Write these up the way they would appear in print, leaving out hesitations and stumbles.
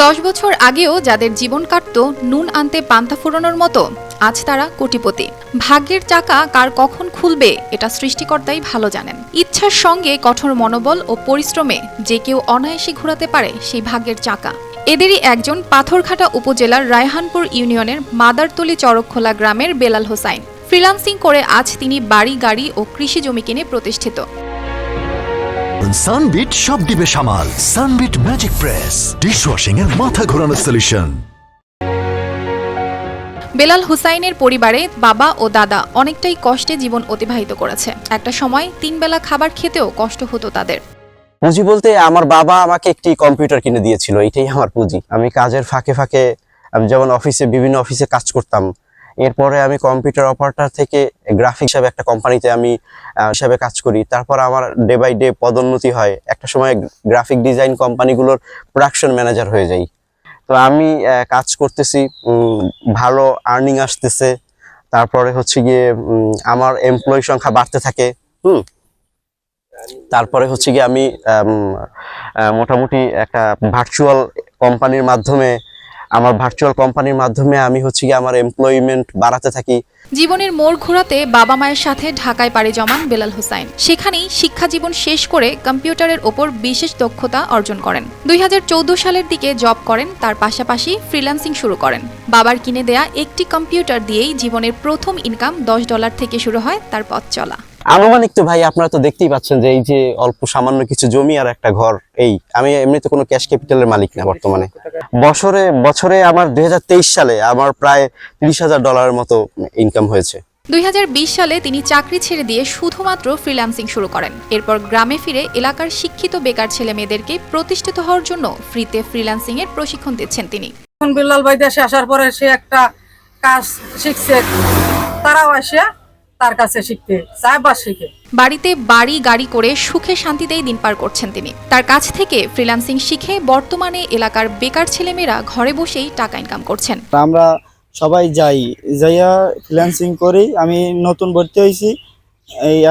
10 বছর আগেও যাদের জীবন কাটত নুন আনতে পান্তা ফোড়ানোর মতো, আজ তারা কোটিপতি। ভাগ্যের চাকা কার কখন খুলবে এটা সৃষ্টিকর্তাই ভালো জানেন। ইচ্ছার সঙ্গে কঠোর মনোবল ও পরিশ্রমে যে কেউ অনায়াসে ঘোরাতে পারে সেই ভাগ্যের চাকা। এদেরই একজন পাথরঘাটা উপজেলার রায়হানপুর ইউনিয়নের মাদারতলী চরকখোলা গ্রামের বেলাল হোসাইন। ফ্রিল্যান্সিং করে আজ তিনি বাড়ি, গাড়ি ও কৃষি জমি কিনে প্রতিষ্ঠিত। সানবিট সব দিবে সামাল। সানবিট ম্যাজিক প্রেস ডিশওয়াশিং এর মাথা ঘোরানো সলিউশন। বেলাল হুসাইনের পরিবারে বাবা ও দাদা অনেকটাই কষ্টে জীবন অতিবাহিত করেছে। একটা সময় 3 বেলা খাবার খেতেও কষ্ট হতো তাদের। পুঁজি বলতে আমার বাবা আমাকে একটি কম্পিউটার কিনে দিয়েছিল, এটাই আমার পুঁজি। আমি কাজের ফাঁকে ফাঁকে আমি যেমন বিভিন্ন অফিসে কাজ করতাম, এরপরে আমি কম্পিউটার অপারেটর থেকে গ্রাফিক হিসাবে একটা কোম্পানিতে আমি হিসাবে কাজ করি। তারপর আমার ডে বাই ডে পদোন্নতি হয়, একটা সময় গ্রাফিক ডিজাইন কোম্পানিগুলোর প্রোডাকশন ম্যানেজার হয়ে যাই। তো আমি কাজ করতেছি, ভালো আর্নিং আসতেছে। তারপরে হচ্ছে গিয়ে আমার এমপ্লয়ি সংখ্যা বাড়তে থাকে। তারপরে হচ্ছে গিয়ে আমি মোটামুটি একটা ভার্চুয়াল কোম্পানির মাধ্যমে আমি হচ্ছে গিয়ে আমার এমপ্লয়মেন্ট বাড়াতে থাকি। জীবনের মোড় ঘোরাতে বাবা মায়ের সাথে ঢাকায় পাড়ি জমান বেলাল হোসাইন। সেখানেই শিক্ষা জীবন শেষ করে কম্পিউটারের ওপর বিশেষ দক্ষতা অর্জন করেন। 2014 সালের দিকে জব করেন, তার পাশাপাশি ফ্রিল্যান্সিং শুরু করেন। বাবার কিনে দেয়া একটি কম্পিউটার দিয়েই জীবনের প্রথম ইনকাম $10 থেকে শুরু হয় তার পথ চলা। আনুমানিক তো ভাই আপনারা তো দেখতেই পাচ্ছেন যে এই যে অল্প সামান্য কিছু জমি আর একটা ঘর, আমি এমনিতে কোনো ক্যাশ ক্যাপিটালের মালিক না বর্তমানে। বছরে আমার 2023 সালে আমার প্রায় $30,000 মতো ইনকাম হয়েছে। 2020 সালে তিনি চাকরি ছেড়ে দিয়ে শুধুমাত্র ফ্রিল্যান্সিং শুরু করেন। এরপর গ্রামে ফিরে এলাকার শিক্ষিত বেকার ছেলে মেয়েদেরকে প্রতিষ্ঠিত হওয়ার জন্য ফ্রিতে ফ্রিল্যান্সিং এর প্রশিক্ষণ দিচ্ছেন তিনি। বিল্লাল ভাই দেশে আসার পরে সে একটা কাজ শিখছে, তারাও আসে তার কাছে শিখতে চায় বা শিখে। বাড়িতে বাড়ি গাড়ি করে সুখে শান্তিতেই দিন পার করছেন তিনি। তার কাছ থেকে ফ্রিল্যান্সিং শিখে বর্তমানে এলাকার বেকার ছেলেমেয়েরা ঘরে বসেই টাকা ইনকাম করছেন। আমরা সবাই যাইয়া ফ্রিল্যান্সিং করি। আমি নতুন ভর্তি হয়েছি,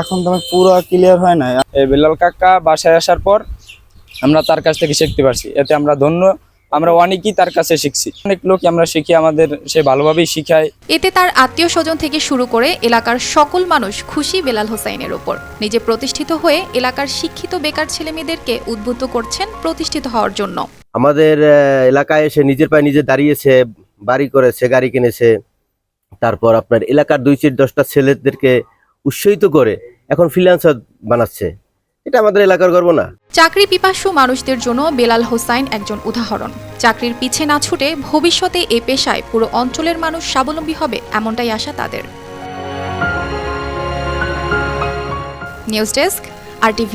এখন তো পুরো ক্লিয়ার হয় না। বেলাল কাকা বাসায় আসার পর আমরা তার কাছ থেকে শিখতে পারছি, এতে আমরা ধন্য। আমরা অনেকেই তার কাছে শিখছি, অনেক লোক আমরা শিখি, আমাদের সে ভালোভাবেই শিখায়। এতে তার আত্মীয় স্বজন থেকে শুরু করে এলাকার সকল মানুষ খুশি বেলাল হোসাইনের ওপর। নিজে প্রতিষ্ঠিত হয়ে এলাকার শিক্ষিত বেকার ছেলেমেয়েদেরকে উদ্বুদ্ধ করছেন প্রতিষ্ঠিত হওয়ার জন্য। আমাদের এলাকায় এসে নিজের পায়ে নিজে দাঁড়িয়েছে, বাড়ি করেছে, গাড়ি কিনেছে। তারপর আপনার এলাকার 2-10টা ছেলেদেরকে উৎসাহিত করে এখন ফ্রিল্যান্সার বানাচ্ছে। এটা আমাদের এলাকার গর্ব না? চাকরি পিপাসু মানুষদের জন্য বেলাল হোসাইন একজন উদাহরণ। চাকরির পিছে না ছুটে ভবিষ্যতে এই পেশায় পুরো অঞ্চলের মানুষ স্বাবলম্বী হবে, এমনটাই আশা তাদের। News desk, RTV।